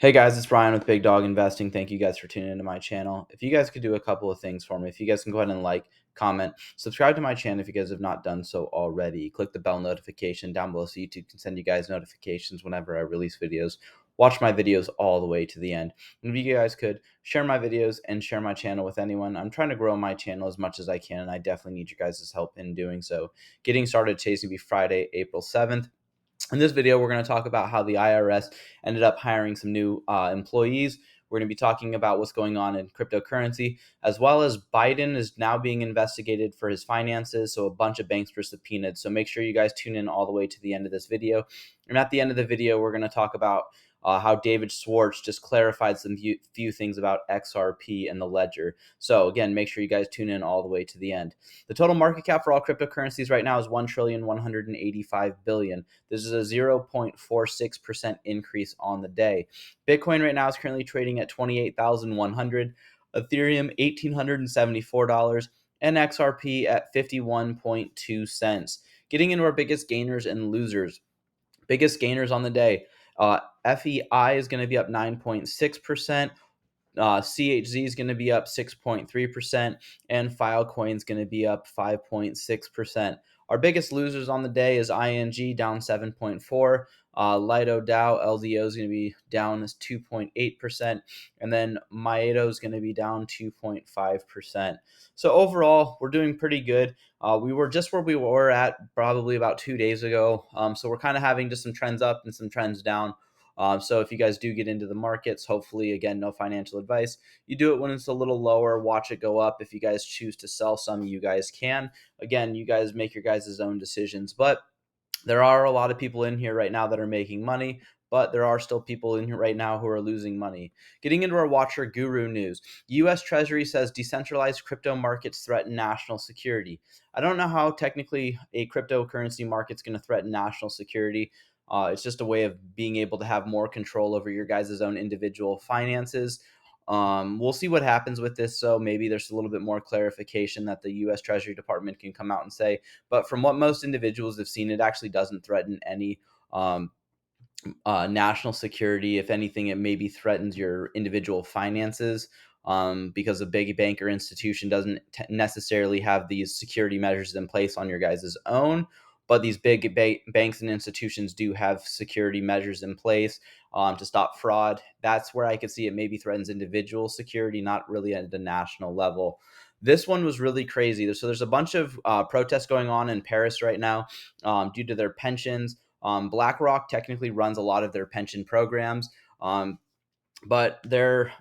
Hey guys, it's Ryan with Big Dog Investing. Thank you guys for tuning into my channel. If you guys could do a couple of things for me, if you guys can go ahead and like, comment, subscribe to my channel if you guys have not done so already. Click the bell notification down below so YouTube can send you guys notifications whenever I release videos. Watch my videos all the way to the end. And if you guys could share my videos and share my channel with anyone, I'm trying to grow my channel as much as I can, and I definitely need your guys' help in doing so. Getting started today's gonna be Friday, April 7th. In this video, we're going to talk about how the IRS ended up hiring some new employees. We're going to be talking about what's going on in cryptocurrency, as well as Biden is now being investigated for his finances. So a bunch of banks were subpoenaed. So make sure you guys tune in all the way to the end of this video. And at the end of the video, we're going to talk about how David Schwartz just clarified some few things about XRP and the ledger. So again, make sure you guys tune in all the way to the end. The total market cap for all cryptocurrencies right now is $1,185,000,000,000. This is a 0.46% increase on the day. Bitcoin right now is currently trading at 28,100, Ethereum $1,874, and XRP at 51.2 cents. Getting into our biggest gainers and losers. Biggest gainers on the day. FEI is going to be up 9.6%. CHZ is going to be up 6.3%, and Filecoin is going to be up 5.6%. Our biggest losers on the day is ING down 7.4%. Lido Dow LDO is going to be down 2.8%, and then Maeto is going to be down 2.5%. So overall, we're doing pretty good. We were just where we were at probably about 2 days ago. So we're kind of having just some trends up and some trends down. So if you guys do get into the markets, hopefully, again, no financial advice. You do it when it's a little lower, watch it go up. If you guys choose to sell some, you guys can. Again, you guys make your guys' own decisions. But there are a lot of people in here right now that are making money, but there are still people in here right now who are losing money. Getting into our Watcher Guru news, U.S. Treasury says decentralized crypto markets threaten national security. I don't know how technically a cryptocurrency market's going to threaten national security. It's just a way of being able to have more control over your guys' own individual finances. We'll see what happens with this. So maybe there's a little bit more clarification that the U.S. Treasury Department can come out and say. But from what most individuals have seen, it actually doesn't threaten any national security. If anything, it maybe threatens your individual finances, because a big bank or institution doesn't necessarily have these security measures in place on your guys' own. But these big banks and institutions do have security measures in place to stop fraud. That's where I could see it maybe threatens individual security, not really at the national level. This one was really crazy. So there's a bunch of protests going on in Paris right now due to their pensions. BlackRock technically runs a lot of their pension programs, but their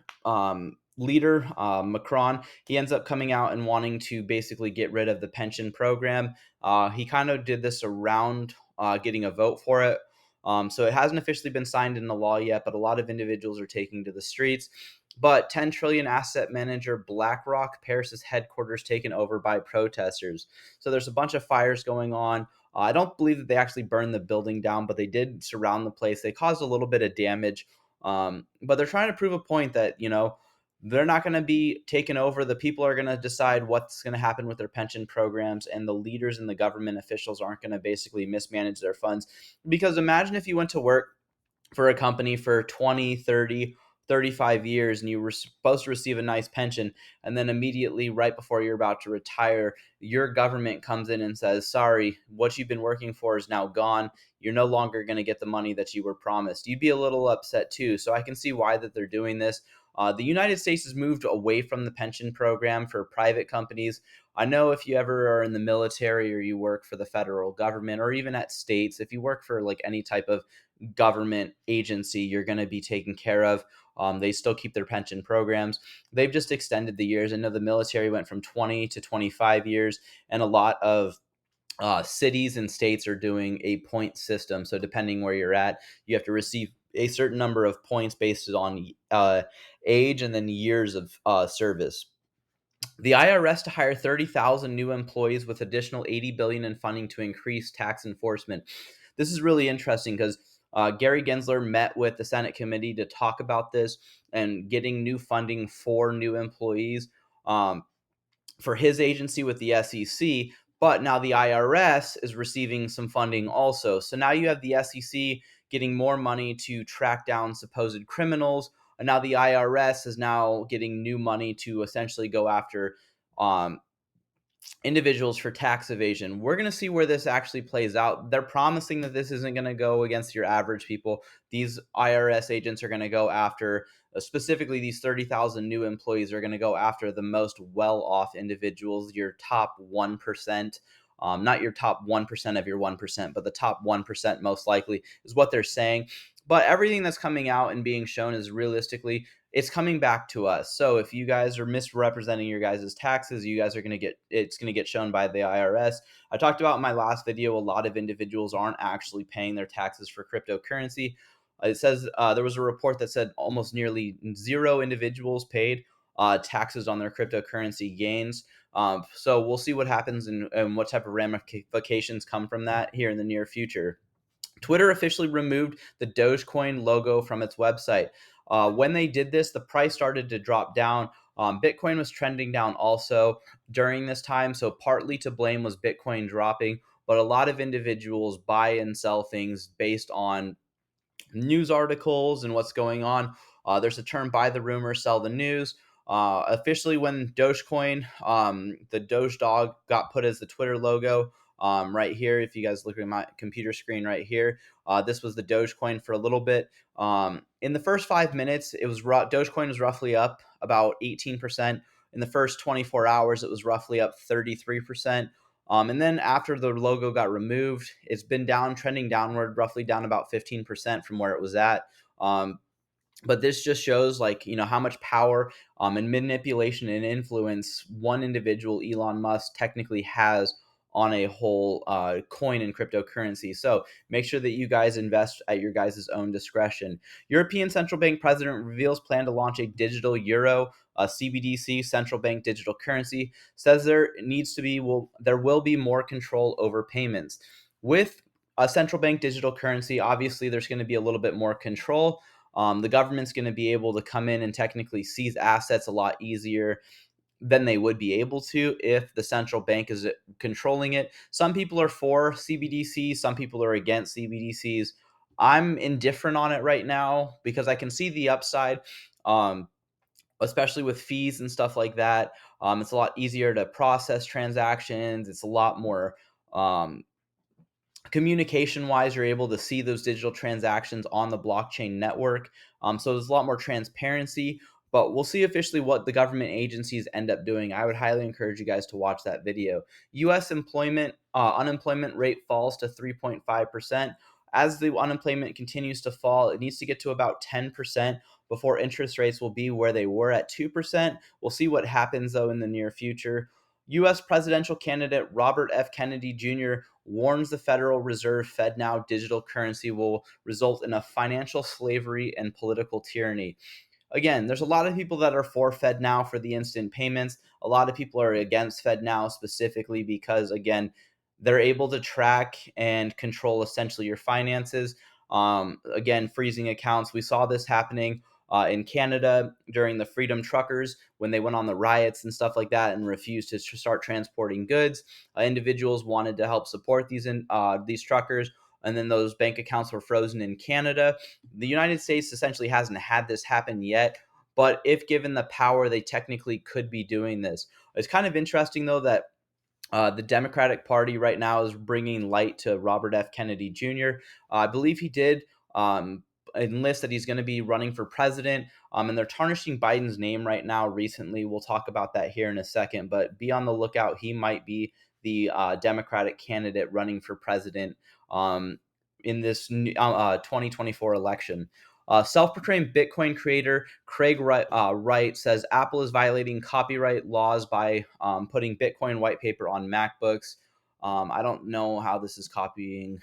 leader, Macron, he ends up coming out and wanting to basically get rid of the pension program. He kind of did this around getting a vote for it. So it hasn't officially been signed into law yet, but a lot of individuals are taking to the streets. But 10 trillion asset manager BlackRock, Paris's headquarters taken over by protesters. So there's a bunch of fires going on. I don't believe that they actually burned the building down, but they did surround the place. They caused a little bit of damage. But they're trying to prove a point that, they're not going to be taken over. The people are going to decide what's going to happen with their pension programs, and the leaders and the government officials aren't going to basically mismanage their funds. Because imagine if you went to work for a company for 20, 30, 35 years and you were supposed to receive a nice pension, and then immediately right before you're about to retire, your government comes in and says, sorry, what you've been working for is now gone. You're no longer going to get the money that you were promised. You'd be a little upset too. So I can see why that they're doing this. The United States has moved away from the pension program for private companies. I know if you ever are in the military or you work for the federal government or even at states, if you work for like any type of government agency, you're going to be taken care of. They still keep their pension programs. They've just extended the years. I know the military went from 20 to 25 years, and a lot of cities and states are doing a point system. So depending where you're at, you have to receive a certain number of points based on age and then years of service. The IRS to hire 30,000 new employees with additional $80 billion in funding to increase tax enforcement. This is really interesting because Gary Gensler met with the Senate committee to talk about this and getting new funding for new employees for his agency with the SEC. But now the IRS is receiving some funding also. So now you have the SEC getting more money to track down supposed criminals. And now the IRS is now getting new money to essentially go after um, individuals for tax evasion. We're going to see where this actually plays out. They're promising that this isn't going to go against your average people. These IRS agents are going to go after, specifically, these 30,000 new employees are going to go after the most well off individuals, your top 1%. Not your top 1% of your 1%, but the top 1% most likely is what they're saying. But everything that's coming out and being shown is realistically it's coming back to us. So if you guys are misrepresenting your guys' taxes, you guys are going to get it's going to get shown by the IRS. I talked about in my last video, a lot of individuals aren't actually paying their taxes for cryptocurrency. It says there was a report that said almost nearly zero individuals paid taxes on their cryptocurrency gains. So we'll see what happens and what type of ramifications come from that here in the near future. Twitter officially removed the Dogecoin logo from its website. When they did this, the price started to drop down. Bitcoin was trending down also during this time. So, partly to blame was Bitcoin dropping, but a lot of individuals buy and sell things based on news articles and what's going on. There's a term buy the rumor, sell the news. Officially, when Dogecoin, the Doge dog got put as the Twitter logo right here. If you guys look at my computer screen right here, this was the Dogecoin for a little bit. In the first 5 minutes, it was Dogecoin was roughly up about 18%. In the first 24 hours, it was roughly up 33%. And then after the logo got removed, it's been trending downward, roughly down about 15% from where it was at. But this just shows, like, how much power and manipulation and influence one individual, Elon Musk, technically has on a whole coin and cryptocurrency. So make sure that you guys invest at your guys' own discretion. European Central Bank President reveals plan to launch a digital euro, a CBDC, central bank digital currency. Says there will be more control over payments. With a central bank digital currency, obviously there's going to be a little bit more control. The government's going to be able to come in and technically seize assets a lot easier than they would be able to if the central bank is controlling it. Some people are for CBDCs, some people are against CBDCs. I'm indifferent on it right now because I can see the upside, especially with fees and stuff like that. It's a lot easier to process transactions. It's a lot more communication wise. You're able to see those digital transactions on the blockchain network. So there's a lot more transparency, but we'll see officially what the government agencies end up doing. I would highly encourage you guys to watch that video. US unemployment rate falls to 3.5%. As the unemployment continues to fall, it needs to get to about 10% before interest rates will be where they were at 2%. We'll see what happens though in the near future. U.S. presidential candidate Robert F. Kennedy Jr. warns the Federal Reserve FedNow digital currency will result in a financial slavery and political tyranny. Again, there's a lot of people that are for FedNow for the instant payments. A lot of people are against FedNow specifically because, again, they're able to track and control essentially your finances. Again, freezing accounts. We saw this happening in Canada during the Freedom Truckers when they went on the riots and stuff like that and refused to start transporting goods. Individuals wanted to help support these truckers, and then those bank accounts were frozen in Canada. The United States essentially hasn't had this happen yet, but if given the power, they technically could be doing this. It's kind of interesting, though, that the Democratic Party right now is bringing light to Robert F. Kennedy Jr. I believe he did enlist that he's going to be running for president, and they're tarnishing Biden's name right now recently. We'll talk about that here in a second, but be on the lookout. He might be the Democratic candidate running for president in this 2024 election. Self-proclaimed Bitcoin creator Craig Wright says Apple is violating copyright laws by putting Bitcoin white paper on MacBooks. I don't know how this is copying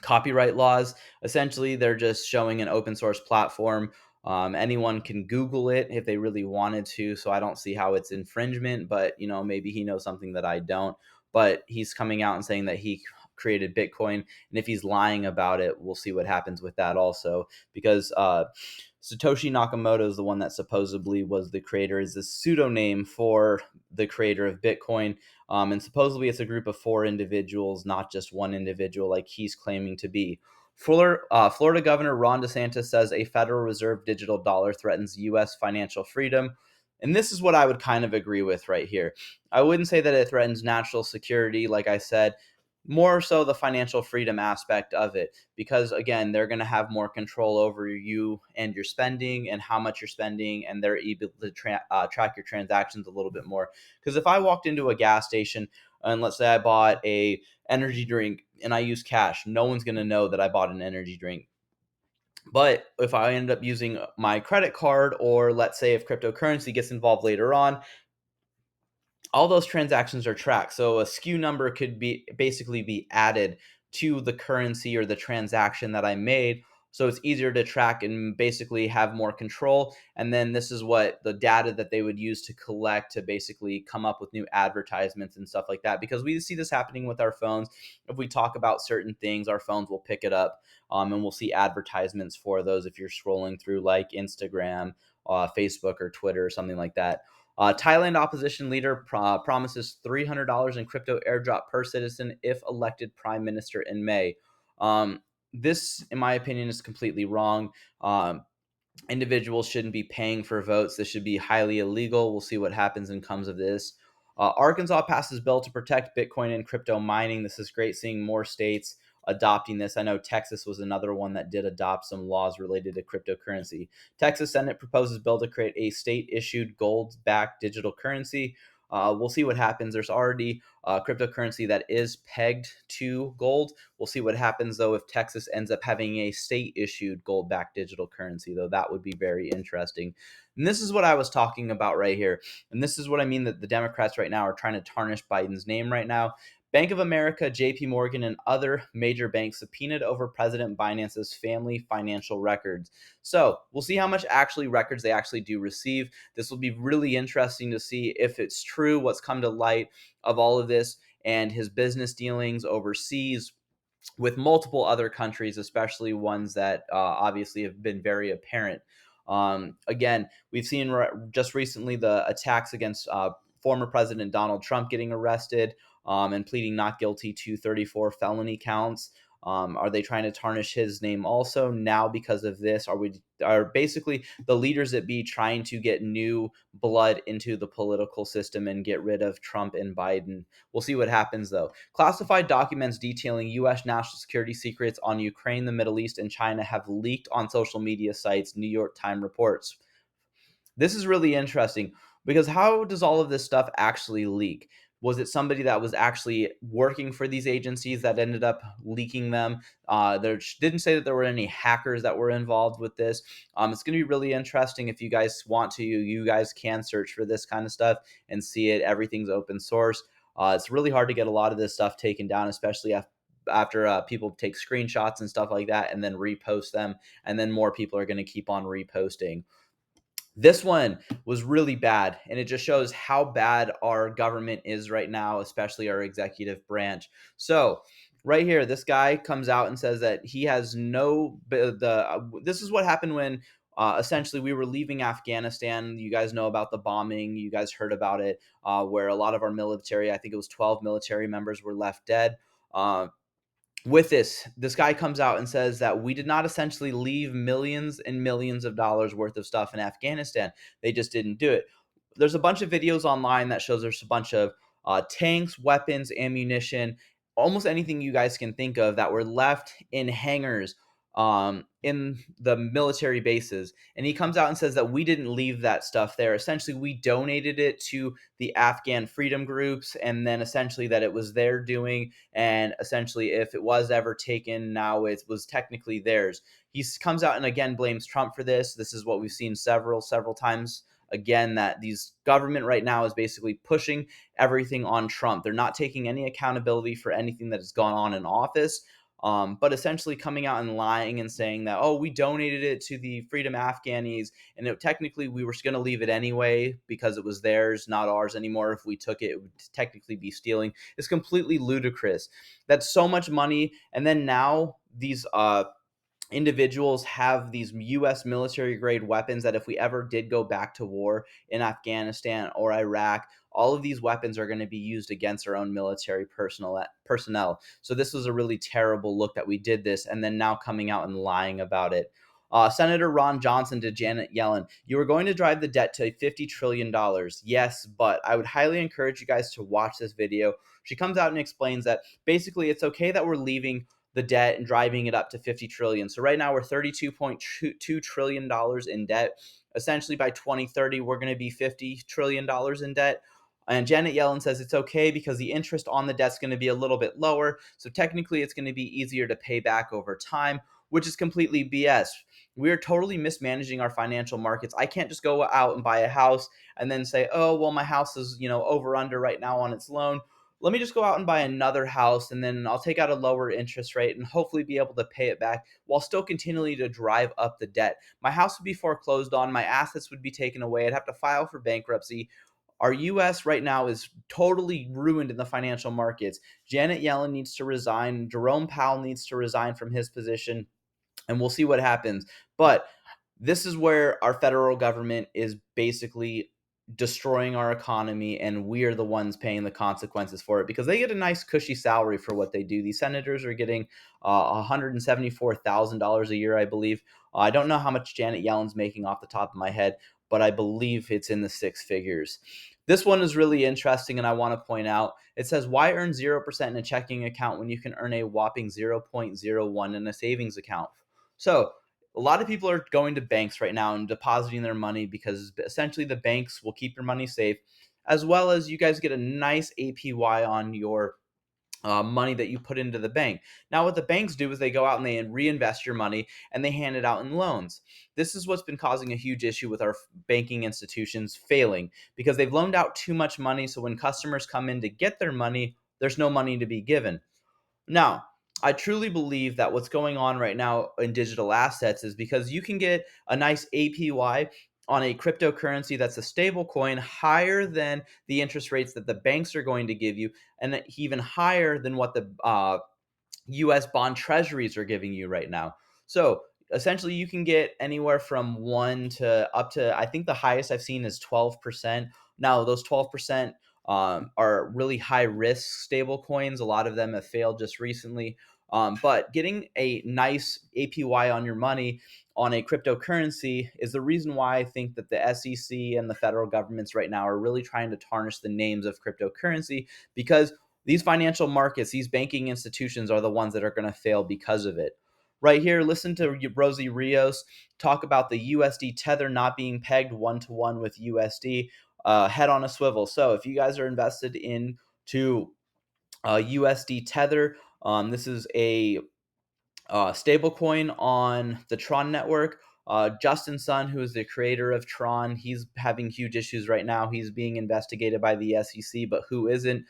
copyright laws. Essentially, they're just showing an open source platform. Anyone can Google it if they really wanted to, so I don't see how it's infringement, but maybe he knows something that I don't. But he's coming out and saying that he created Bitcoin, and if he's lying about it, we'll see what happens with that also, because Satoshi Nakamoto is the one that supposedly was the creator, is the pseudonym for the creator of Bitcoin. And supposedly it's a group of 4 individuals, not just one individual like he's claiming to be. Florida Governor Ron DeSantis says a Federal Reserve digital dollar threatens U.S. financial freedom. And this is what I would kind of agree with right here. I wouldn't say that it threatens national security, like I said, more so the financial freedom aspect of it. Because again, they're going to have more control over you and your spending and how much you're spending, and they're able to track your transactions a little bit more. Because if I walked into a gas station and let's say I bought a energy drink and I use cash, no one's going to know that I bought an energy drink. But if I end up using my credit card, or let's say if cryptocurrency gets involved later on, all those transactions are tracked. So a SKU number could be basically be added to the currency or the transaction that I made. So it's easier to track and basically have more control. And then this is what the data that they would use to collect to basically come up with new advertisements and stuff like that. Because we see this happening with our phones. If we talk about certain things, our phones will pick it up, and we'll see advertisements for those if you're scrolling through like Instagram, Facebook, or Twitter or something like that. Thailand opposition leader promises $300 in crypto airdrop per citizen if elected prime minister in May. This, in my opinion, is completely wrong. Individuals shouldn't be paying for votes. This should be highly illegal. We'll see what happens and comes of this. Arkansas passes bill to protect Bitcoin and crypto mining. This is great seeing more states adopting this. I know Texas was another one that did adopt some laws related to cryptocurrency. Texas Senate proposes bill to create a state-issued gold-backed digital currency. We'll see what happens. There's already cryptocurrency that is pegged to gold. We'll see what happens, though, if Texas ends up having a state-issued gold-backed digital currency, though. That would be very interesting. And this is what I was talking about right here. And this is what I mean, that the Democrats right now are trying to tarnish Biden's name right now. Bank of America, JP Morgan, and other major banks subpoenaed over President Binance's family financial records. So we'll see how much actually records they actually do receive. This will be really interesting to see if it's true, what's come to light of all of this, and his business dealings overseas with multiple other countries, especially ones that obviously have been very apparent. Again, we've seen just recently the attacks against former President Donald Trump getting arrested and pleading not guilty to 34 felony counts. Are they trying to tarnish his name also now because of this? Are basically the leaders that be trying to get new blood into the political system and get rid of Trump and Biden? We'll see what happens, though. Classified documents detailing U.S. national security secrets on Ukraine, the Middle East, and China have leaked on social media sites, New York Times reports. This is really interesting because how does all of this stuff actually leak? Was it somebody that was actually working for these agencies that ended up leaking them? There didn't say that there were any hackers that were involved with this. It's going to be really interesting. If you guys want to, you guys can search for this kind of stuff and see it. Everything's open source. It's really hard to get a lot of this stuff taken down, especially after people take screenshots and stuff like that and then repost them. And then more people are going to keep on reposting. This one was really bad, and it just shows how bad our government is right now, especially our executive branch. So, right here, this guy comes out and says that he has this is what happened when essentially we were leaving Afghanistan. You guys know about the bombing. You guys heard about it, where a lot of our military, I think it was 12 military members, were left dead. With this guy comes out and says that we did not essentially leave millions and millions of dollars worth of stuff in Afghanistan. They just didn't do it. There's a bunch of videos online that shows there's a bunch of tanks, weapons, ammunition, almost anything you guys can think of that were left in hangars in the military bases. And he comes out and says that we didn't leave that stuff there. Essentially, we donated it to the Afghan freedom groups, and then essentially that it was their doing. And essentially, if it was ever taken, now it was technically theirs. He comes out and again blames Trump for this. This is what we've seen several times. Again, that these government right now is basically pushing everything on Trump. They're not taking any accountability for anything that has gone on in office. But essentially coming out and lying and saying that, oh, we donated it to the Freedom Afghanis, and technically we were going to leave it anyway because it was theirs, not ours anymore. If we took it, it would technically be stealing. It's completely ludicrous. That's so much money. And then now these individuals have these US military grade weapons that if we ever did go back to war in Afghanistan or Iraq, all of these weapons are going to be used against our own military personnel. So this was a really terrible look that we did this, and then now coming out and lying about it. Senator Ron Johnson to Janet Yellen, you are going to drive the debt to $50 trillion. Yes, but I would highly encourage you guys to watch this video. She comes out and explains that basically it's okay that we're leaving the debt and driving it up to 50 trillion. So right now we're $32.2 trillion in debt. Essentially by 2030 we're going to be $50 trillion in debt. And Janet Yellen says it's okay because the interest on the debt is going to be a little bit lower. So technically it's going to be easier to pay back over time, which is completely BS. We are totally mismanaging our financial markets. I can't just go out and buy a house and then say, oh, well, my house is, over under right now on its loan. Let me just go out and buy another house, and then I'll take out a lower interest rate and hopefully be able to pay it back while still continuing to drive up the debt. My house would be foreclosed on, my assets would be taken away, I'd have to file for bankruptcy. Our US right now is totally ruined in the financial markets. Janet Yellen needs to resign, Jerome Powell needs to resign from his position, and we'll see what happens. But this is where our federal government is basically destroying our economy, and we are the ones paying the consequences for it because they get a nice cushy salary for what they do. These senators are getting $174,000 a year, I believe. I don't know how much Janet Yellen's making off the top of my head, but I believe it's in the six figures. This one is really interesting, and I want to point out it says, why earn 0% in a checking account when you can earn a whopping 0.01 in a savings account? So, a lot of people are going to banks right now and depositing their money because essentially the banks will keep your money safe, as well as you guys get a nice APY on your money that you put into the bank. Now, what the banks do is they go out and they reinvest your money and they hand it out in loans. This is what's been causing a huge issue with our banking institutions failing because they've loaned out too much money. So when customers come in to get their money, there's no money to be given. Now, I truly believe that what's going on right now in digital assets is because you can get a nice APY on a cryptocurrency that's a stable coin higher than the interest rates that the banks are going to give you, and even higher than what the US bond treasuries are giving you right now. So essentially, you can get anywhere from 1 to up to, I think the highest I've seen is 12%. Now, those 12% are really high risk stable coins. A lot of them have failed just recently. But getting a nice APY on your money on a cryptocurrency is the reason why I think that the SEC and the federal governments right now are really trying to tarnish the names of cryptocurrency because these financial markets, these banking institutions are the ones that are going to fail because of it. Right here, listen to Rosie Rios talk about the USD tether not being pegged one-to-one with USD, head on a swivel. So if you guys are invested into USD tether, this is a stablecoin on the Tron network. Justin Sun, who is the creator of Tron, he's having huge issues right now. He's being investigated by the SEC, but who isn't?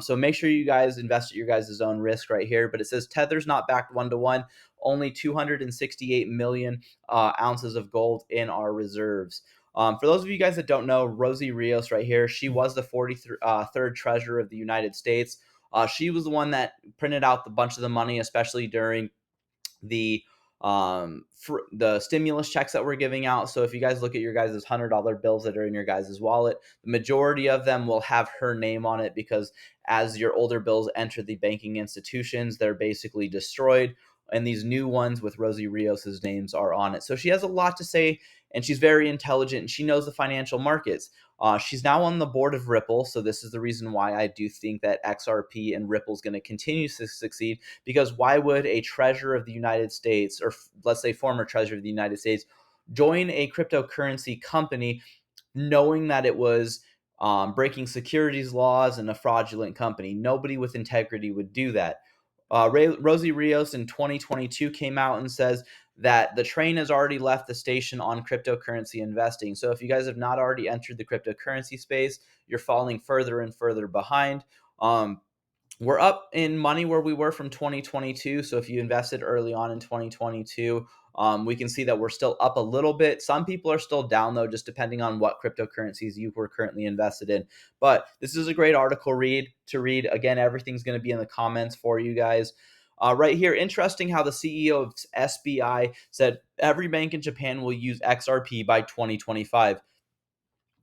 So make sure you guys invest at your guys' own risk right here. But it says Tether's not backed one-to-one, only 268 million ounces of gold in our reserves. For those of you guys that don't know, Rosie Rios right here, she was the 43rd treasurer of the United States. She was the one that printed out the bunch of the money, especially during the for the stimulus checks that we're giving out. So if you guys look at your guys' $100 bills that are in your guys' wallet, the majority of them will have her name on it because as your older bills enter the banking institutions, they're basically destroyed. And these new ones with Rosie Rios's names are on it. So she has a lot to say, and she's very intelligent, and she knows the financial markets. She's now on the board of Ripple, so this is the reason why I do think that XRP and Ripple is going to continue to succeed. Because why would a treasurer of the United States, or let's say former treasurer of the United States, join a cryptocurrency company knowing that it was breaking securities laws and a fraudulent company? Nobody with integrity would do that. Rosie Rios in 2022 came out and says that the train has already left the station on cryptocurrency investing. So if you guys have not already entered the cryptocurrency space, you're falling further and further behind. We're up in money where we were from 2022. So if you invested early on in 2022, we can see that we're still up a little bit. Some people are still down, though, just depending on what cryptocurrencies you were currently invested in. But this is a great article to read. Again, everything's going to be in the comments for you guys. Right here, interesting how the CEO of SBI said every bank in Japan will use XRP by 2025.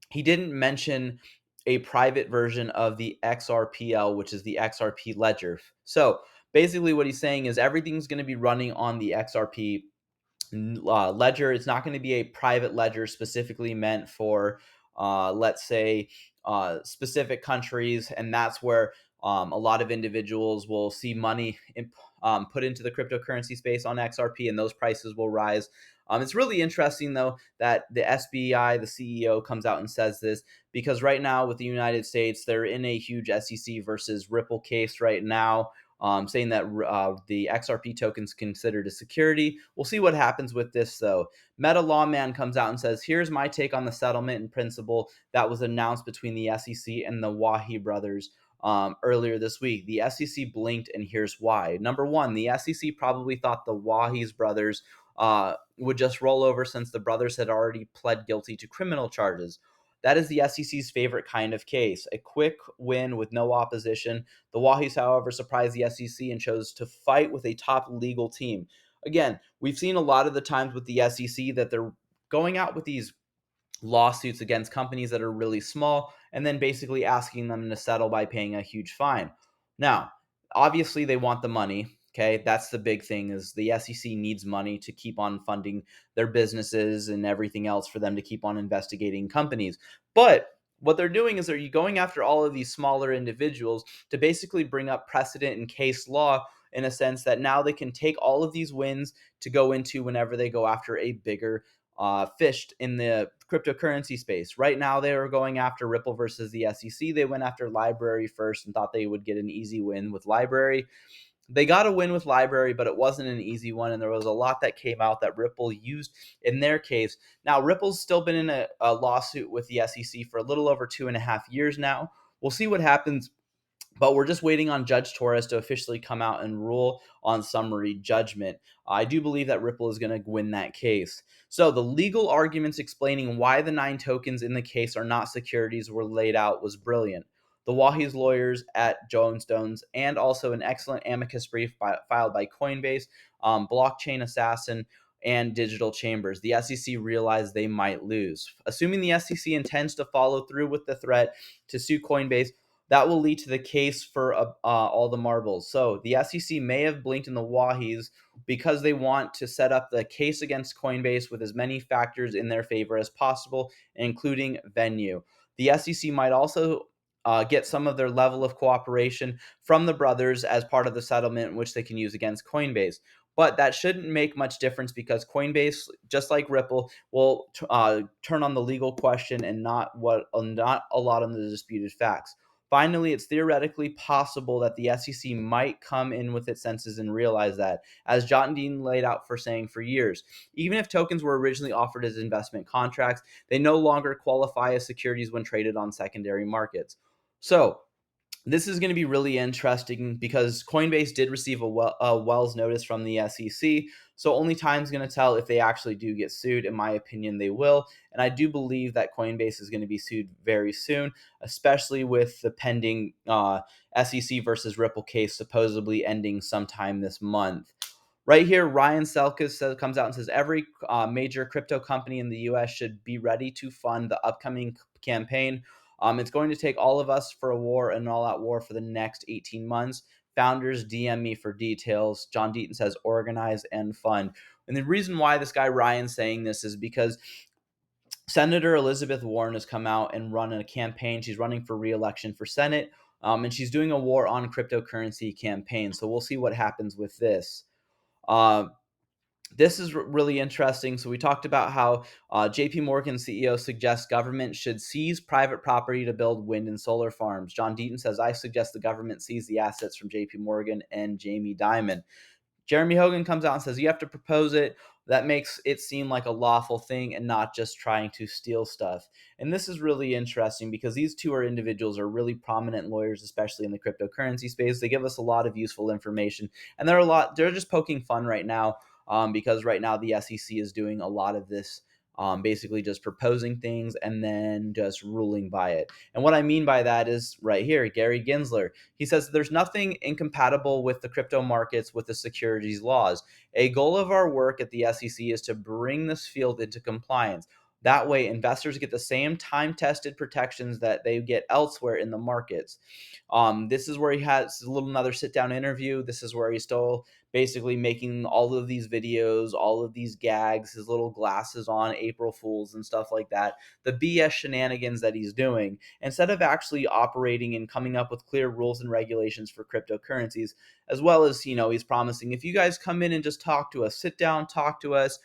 He didn't mention a private version of the XRPL, which is the XRP ledger. So basically, what he's saying is everything's going to be running on the XRP ledger. It's not going to be a private ledger specifically meant for, let's say, specific countries, and that's where a lot of individuals will see money put into the cryptocurrency space on XRP, and those prices will rise. It's really interesting, though, that the SBI, the CEO, comes out and says this because right now with the United States, they're in a huge SEC versus Ripple case right now, saying that the XRP token's considered a security. We'll see what happens with this, though. Meta Lawman comes out and says, here's my take on the settlement in principle that was announced between the SEC and the Wahi brothers earlier this week. The SEC blinked, and here's why. Number one, the SEC probably thought the Wahi's brothers would just roll over since the brothers had already pled guilty to criminal charges. That is the SEC's favorite kind of case, a quick win with no opposition. The Wahis, however, surprised the SEC and chose to fight with a top legal team. Again, we've seen a lot of the times with the SEC that they're going out with these lawsuits against companies that are really small and then basically asking them to settle by paying a huge fine. Now, obviously they want the money. Okay, that's the big thing is the SEC needs money to keep on funding their businesses and everything else for them to keep on investigating companies. But what they're doing is they're going after all of these smaller individuals to basically bring up precedent and case law in a sense that now they can take all of these wins to go into whenever they go after a bigger fished in the cryptocurrency space. Right now, they are going after Ripple versus the SEC. They went after Library first and thought they would get an easy win with Library. They got a win with Library, but it wasn't an easy one, and there was a lot that came out that Ripple used in their case. Now, Ripple's still been in a lawsuit with the SEC for a little over 2.5 years now. We'll see what happens, but we're just waiting on Judge Torres to officially come out and rule on summary judgment. I do believe that Ripple is going to win that case. So the legal arguments explaining why the 9 tokens in the case are not securities were laid out was brilliant. The Wahi's lawyers at Jonestones and also an excellent amicus brief filed by Coinbase, Blockchain Assassin, and Digital Chambers. The SEC realized they might lose. Assuming the SEC intends to follow through with the threat to sue Coinbase, that will lead to the case for all the marbles. So the SEC may have blinked in the Wahis because they want to set up the case against Coinbase with as many factors in their favor as possible, including venue. The SEC might also get some of their level of cooperation from the brothers as part of the settlement, which they can use against Coinbase. But that shouldn't make much difference because Coinbase, just like Ripple, will turn on the legal question and not a lot on the disputed facts. Finally, it's theoretically possible that the SEC might come in with its senses and realize that, as John Dean laid out for saying for years, even if tokens were originally offered as investment contracts, they no longer qualify as securities when traded on secondary markets. So, this is going to be really interesting because Coinbase did receive a Wells notice from the SEC. So only time's going to tell if they actually do get sued. In my opinion, they will. And I do believe that Coinbase is going to be sued very soon, especially with the pending SEC versus Ripple case supposedly ending sometime this month. Right here, Ryan Selkis comes out and says every major crypto company in the U.S. should be ready to fund the upcoming campaign. It's going to take all of us for a war, an all-out war for the next 18 months. Founders, DM me for details. John Deaton says organize and fund. And the reason why this guy Ryan's saying this is because Senator Elizabeth Warren has come out and run a campaign. She's running for re-election for Senate, and she's doing a war on cryptocurrency campaign. So we'll see what happens with this. Uh, this is really interesting. So we talked about how JP Morgan CEO suggests government should seize private property to build wind and solar farms. John Deaton says, I suggest the government seize the assets from JP Morgan and Jamie Dimon. Jeremy Hogan comes out and says, you have to propose it. That makes it seem like a lawful thing and not just trying to steal stuff. And this is really interesting because these two individuals are really prominent lawyers, especially in the cryptocurrency space. They give us a lot of useful information, and they're just poking fun right now because right now the SEC is doing a lot of this basically just proposing things and then just ruling by it. And what I mean by that is right here, Gary Gensler. He says there's nothing incompatible with the crypto markets with the securities laws. A goal of our work at the SEC is to bring this field into compliance. That way, investors get the same time tested protections that they get elsewhere in the markets. This is where he has a little another sit down interview. This is where he's still basically making all of these videos, all of these gags, his little glasses on, April Fools and stuff like that. The BS shenanigans that he's doing, instead of actually operating and coming up with clear rules and regulations for cryptocurrencies, as well as, he's promising if you guys come in and just talk to us, sit down, talk to us,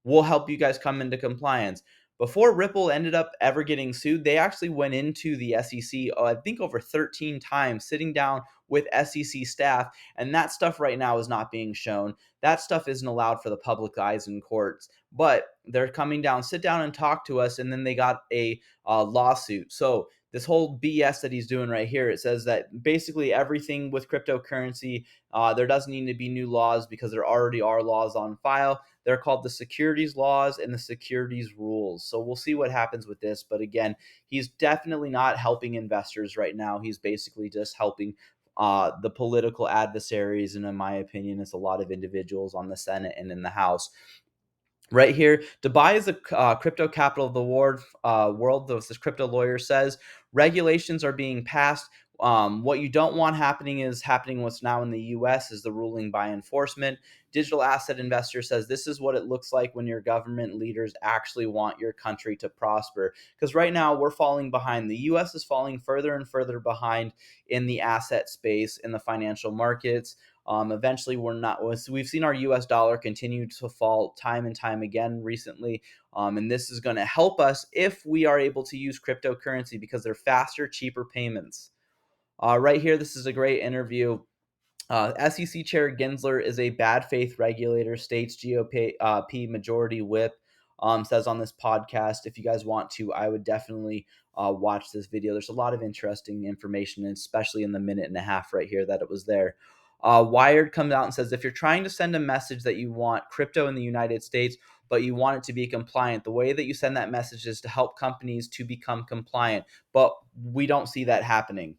we'll help you guys come into compliance. Before Ripple ended up ever getting sued, they actually went into the SEC, I think over 13 times, sitting down with SEC staff, and that stuff right now is not being shown. That stuff isn't allowed for the public eyes in courts, but they're coming down, sit down and talk to us, and then they got a lawsuit. So this whole BS that he's doing right here, it says that basically everything with cryptocurrency, there doesn't need to be new laws because there already are laws on file. They're called the securities laws and the securities rules. So we'll see what happens with this. But again, he's definitely not helping investors right now. He's basically just helping the political adversaries. And in my opinion, it's a lot of individuals on the Senate and in the House. Right here, Dubai is the crypto capital of the world. This crypto lawyer says regulations are being passed. What you don't want happening is happening what's now in the US is the ruling by enforcement. Digital asset investor says this is what it looks like when your government leaders actually want your country to prosper. Because right now we're falling behind. The US is falling further and further behind in the asset space, in the financial markets. Eventually, we've seen our US dollar continue to fall time and time again recently. And this is going to help us if we are able to use cryptocurrency because they're faster, cheaper payments. Right here, this is a great interview. SEC Chair Gensler is a bad faith regulator, states GOP majority whip. Says on this podcast, if you guys want to, I would definitely watch this video. There's a lot of interesting information, especially in the minute and a half right here that it was there. Wired comes out and says if you're trying to send a message that you want crypto in the United States, but you want it to be compliant, the way that you send that message is to help companies to become compliant. But we don't see that happening.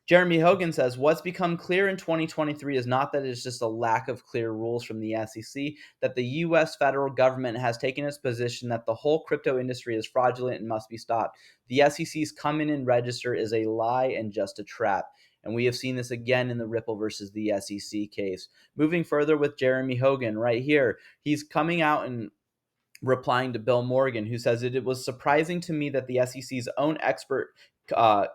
Jeremy Hogan says, what's become clear in 2023 is not that it's just a lack of clear rules from the SEC, that the U.S. federal government has taken its position that the whole crypto industry is fraudulent and must be stopped. The SEC's come in and register is a lie and just a trap. And we have seen this again in the Ripple versus the SEC case. Moving further with Jeremy Hogan right here, he's coming out and replying to Bill Morgan, who says it was surprising to me that the SEC's own expert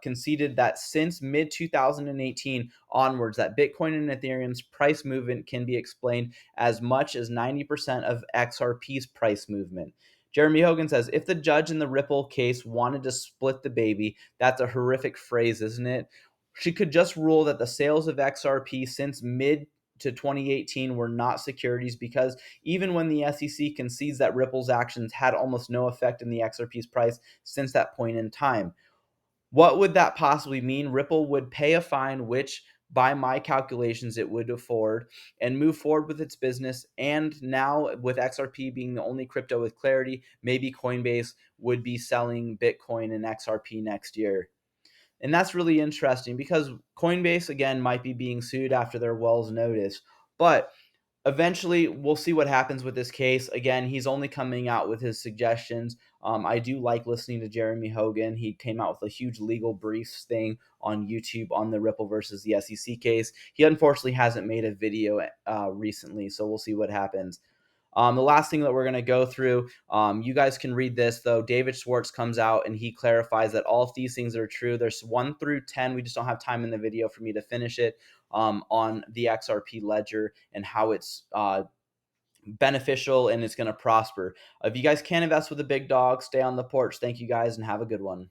conceded that since mid 2018 onwards, that Bitcoin and Ethereum's price movement can be explained as much as 90% of XRP's price movement. Jeremy Hogan says, if the judge in the Ripple case wanted to split the baby, that's a horrific phrase, isn't it? She could just rule that the sales of XRP since mid to 2018 were not securities because even when the SEC concedes that Ripple's actions had almost no effect in the XRP's price since that point in time. What would that possibly mean? Ripple would pay a fine, which by my calculations, it would afford and move forward with its business. And now with XRP being the only crypto with clarity, maybe Coinbase would be selling Bitcoin and XRP next year. And that's really interesting because Coinbase, again, might be being sued after their Wells notice. But eventually, we'll see what happens with this case. Again, he's only coming out with his suggestions. I do like listening to Jeremy Hogan. He came out with a huge legal briefs thing on YouTube on the Ripple versus the SEC case. He unfortunately hasn't made a video recently, so we'll see what happens. The last thing that we're going to go through, you guys can read this, though. David Schwartz comes out and he clarifies that all of these things are true. There's 1 through 10. We just don't have time in the video for me to finish it on the XRP ledger and how it's beneficial and it's going to prosper. If you guys can invest with a big dog, stay on the porch. Thank you guys and have a good one.